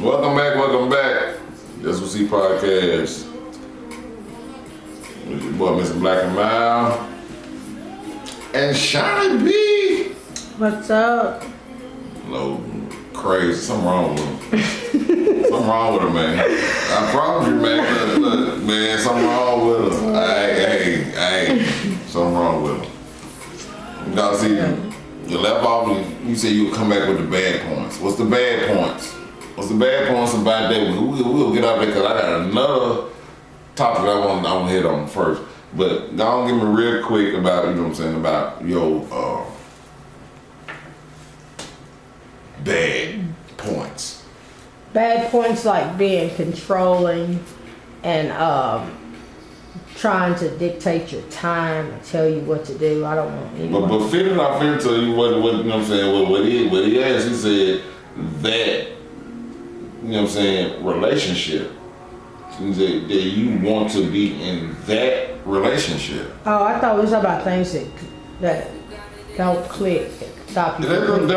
Welcome back. S2C's podcast. With your boy, Mr. Black and Mild. And Shonnie B. What's up? No, crazy. Something wrong with him. Something wrong with him, man. I promise you, man. Look, man, something wrong with him. Hey, something wrong with him. You gotta see, you left off and you said you would come back with the bad points. What's the bad points? What's the bad points about that? We'll get out there because I got another topic I want to hit on first. But don't give me real quick about, you know what I'm saying, about your bad points. Bad points like being controlling and trying to dictate your time and tell you what to do. I don't want anyone. But Fitting, I finna tell you what you know what I'm saying, what he asked, he said that, you know what I'm saying, relationship. That you want to be in that relationship. Oh, I thought it was about things that don't click, stop you. That's what I'm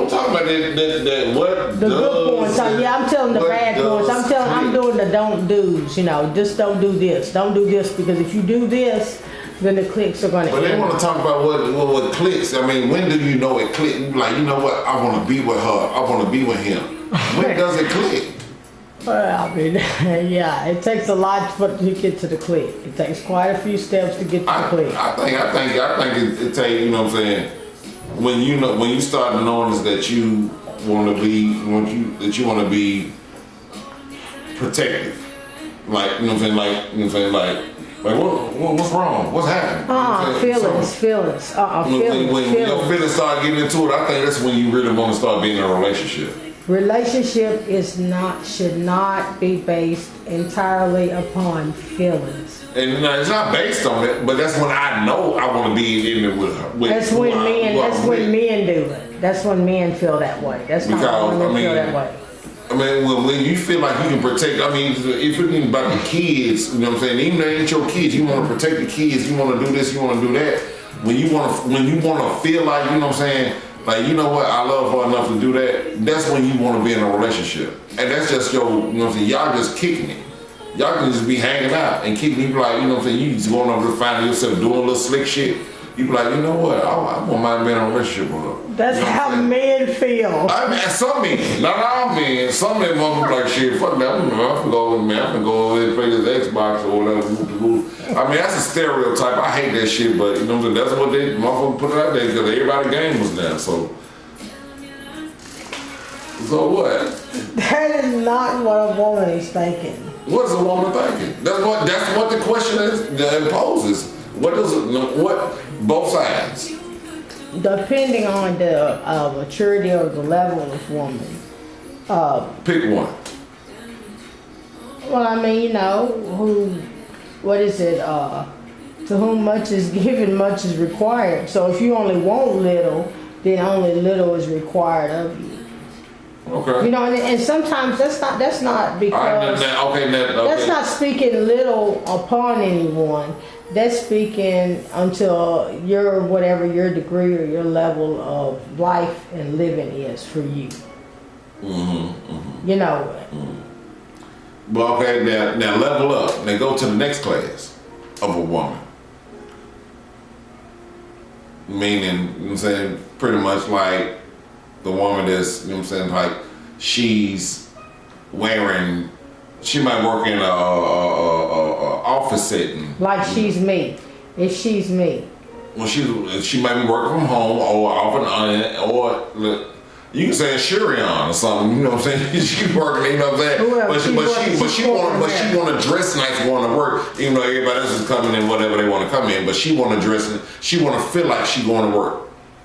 talking about. That what the good points. Yeah, I'm telling the bad points. I'm doing the don't do's. You know, just don't do this. Don't do this because if you do this, then the clicks are going to. But they want to talk about what clicks. I mean, when do you know it click? Like, you know what? I want to be with her. I want to be with him. When does it click? Well, I mean, yeah, it takes a lot to get to the click. It takes quite a few steps to get to the click. I think it takes, you know what I'm saying, when you start to notice that you want to be protective. Like, you know what I'm saying, like what's wrong? What's happening? Feelings. When your feelings start getting into it, I think that's when you really want to start being in a relationship. Relationship should not be based entirely upon feelings. And it's not based on it, but that's when I know I want to be in it with her. That's when men do it. That's when men feel that way. That's not when women feel that way. I mean, when you feel like you can protect, I mean, if you're thinking about the kids, you know what I'm saying, even though they ain't your kids, you want to protect the kids, you want to do this, you want to do that. When you want to feel like, you know what I'm saying, like, you know what, I love her enough to do that, that's when you want to be in a relationship. And that's just your, you know what I'm saying, y'all just kicking it. Y'all can just be hanging out and kicking it, like, you know what I'm saying, you just going over to find yourself doing a little slick shit. You be like, you know what, I want my man in a relationship with her. That's you know how men feel. I mean, some men, not all men, some men motherfuckers like, shit, fuck that, I'm gonna go over and play this Xbox or whatever. I mean, that's a stereotype. I hate that shit, but you know what I'm saying, that's what they motherfuckers put it out there because everybody's game was there, so what? That is not what a woman is thinking. What is a woman thinking? That's what the question is that imposes. What does it? What both sides? Depending on the maturity or the level of woman. Pick one. Well, I mean, you know, what is it? To whom much is given, much is required. So if you only want little, then only little is required of you. Okay. You know, and sometimes that's not because that's not speaking little upon anyone. That's speaking until whatever your degree or your level of life and living is for you. You know. But okay, now level up. Now go to the next class of a woman. Meaning, you know what I'm saying, pretty much like the woman that's, you know what I'm saying, like she might work in a office setting. Like she's me. If she's me. Well, she might be working from home or you can say a Shurion or something, you know what I'm saying? She's working, you know what I'm saying? But she want to dress nice, want to work, even though everybody else is coming in whatever they want to come in, but she want to dress, she want to feel like she going to work.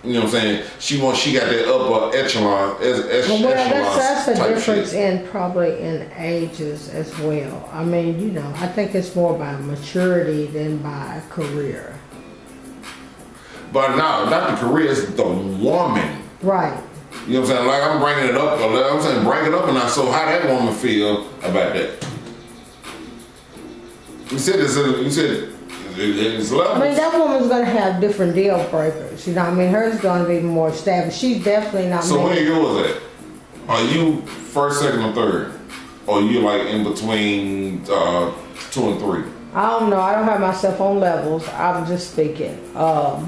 You know what I'm saying? She got that upper echelon. That's a difference shit. probably in ages as well. I mean, you know, I think it's more by maturity than by career. But no, not the career, it's the woman. Right. You know what I'm saying? Like I'm bringing it up. I'm saying bring it up, and I so how that woman feel about that? You said it's levels. I mean, that woman's gonna have different deal breakers. You know what I mean? Hers is gonna be more established. She's definitely not. So where yours at? Are you first, second, or third? Or you like in between 2 and 3? I don't know. I don't have myself on levels. I'm just speaking. A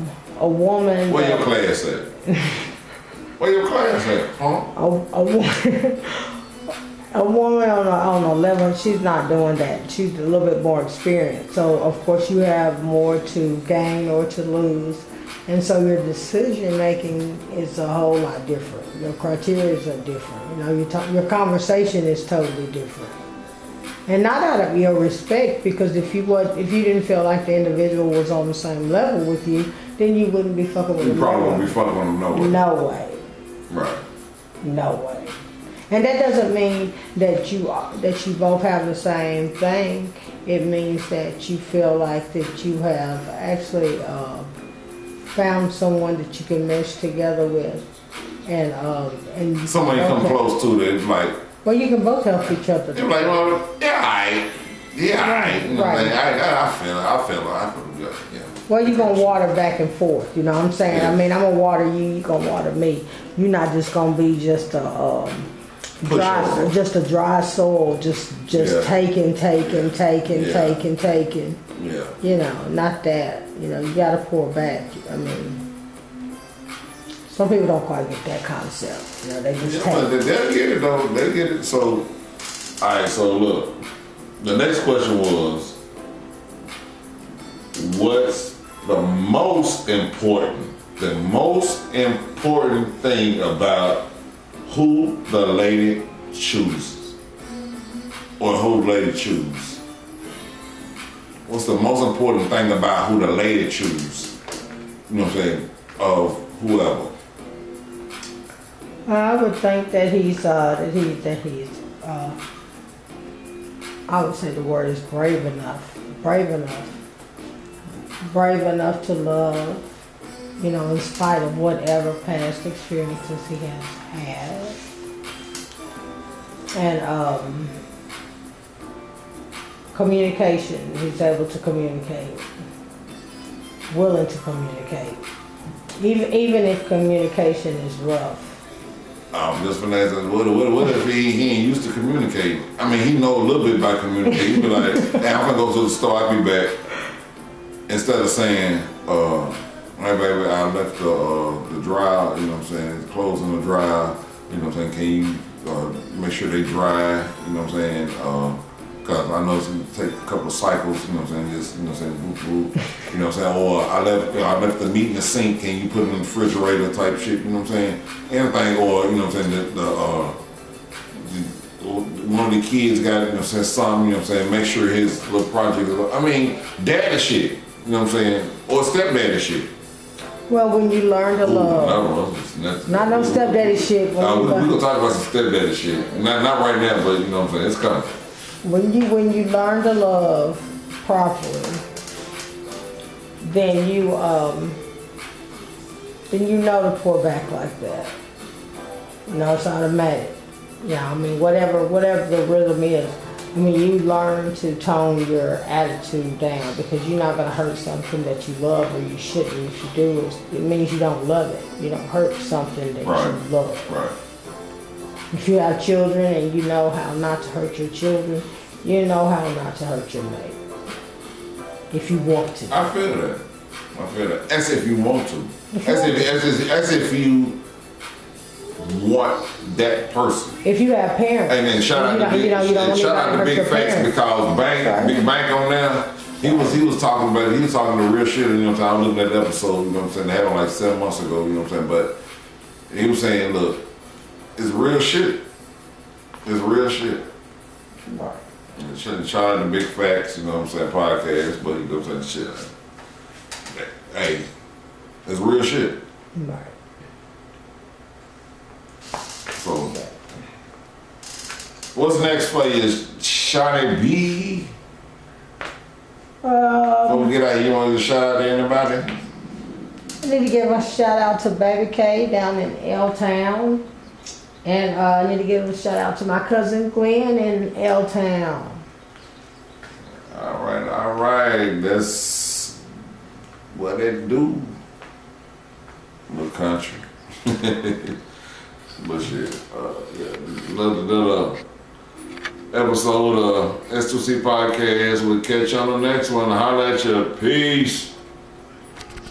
woman. Where your class at? Where your class at? Huh? A woman on a level, she's not doing that. She's a little bit more experienced. So of course you have more to gain or to lose. And so your decision making is a whole lot different. Your criteria are different. You know, your conversation is totally different. And not out of your respect, because if you didn't feel like the individual was on the same level with you, then you wouldn't be fucking with them. You probably wouldn't be fucking with them no way. No way. Right. No way. And that doesn't mean that you both have the same thing. It means that you feel like that you have actually found someone that you can mesh together with, and somebody come close to that, like. Well, you can both help each other. You're like, well, yeah, alright. You know, right. I feel good. Yeah. Well, you're gonna water back and forth. You know what I'm saying? Yeah. I mean, I'm gonna water you. You gonna water me. You're not just gonna be just a dry soil, just taking. Yeah. You know, not that. You know, you gotta pour back. I mean, some people don't quite get that concept. You know, they just take. But they'll get it though. They get it. So, all right. So look, the next question was, what's the most important thing about who the lady chooses, or who the lady chooses? What's the most important thing about who the lady chooses? You know what I'm saying? Of whoever. I would think that he's I would say the word is brave enough to love, you know, in spite of whatever past experiences he has had. And communication, he's able to communicate, willing to communicate, even if communication is rough. Just for that, what if he ain't used to communicate? I mean, he know a little bit about communicating. He be like, hey, I'm gonna go to the store, I'll be back. Instead of saying, hey baby, I left the dryer, you know what I'm saying, clothes in the dryer, you know what I'm saying, can you make sure they dry, you know what I'm saying, because I know it's gonna take a couple of cycles, you know what I'm saying, just, you know what I'm saying, boop, boop, you know what I'm saying, or I left the meat in the sink, can you put it in the refrigerator type shit, you know what I'm saying, anything, or, you know what I'm saying, one of the kids got, you know what I'm saying, something, you know what I'm saying, make sure his little project is, I mean, daddy shit, you know what I'm saying, or stepdaddy shit. Well, when you learn to love, not no stepdaddy shit. We're gonna talk about some stepdaddy shit. Not right now, but you know what I'm saying, it's coming. When you learn to love properly, then you know to pour back like that. You know, it's automatic. Yeah, I mean, whatever the rhythm is. I mean, you learn to tone your attitude down, because you're not gonna hurt something that you love, or you shouldn't. If you do, it means you don't love it. You don't hurt something that you love. Right. If you have children and you know how not to hurt your children, you know how not to hurt your mate. If you want to. I feel that. As if you want to. As if you want that person. If you have parents. And then shout out to Big Facts, because Big Bank on there, he was talking about it. He was talking the real shit, you know what I'm saying? I was looking at the episode, you know what I'm saying? They had on like 7 months ago, you know what I'm saying? But he was saying, look, it's real shit. It's real shit. Right. Shout out to Big Facts, you know what I'm saying, podcast, but you know what I'm saying, shit. Hey, it's real shit. Right. So, what's next for you? Shonnie B? Before we get out, you want to shout out to anybody? I need to give a shout out to Baby K down in L-Town. And I need to give a shout out to my cousin Gwen in L-Town. All right. That's what it do. Little country. But shit, yeah, another episode of S2C podcast. We'll catch you on the next one. Holla at you. Peace.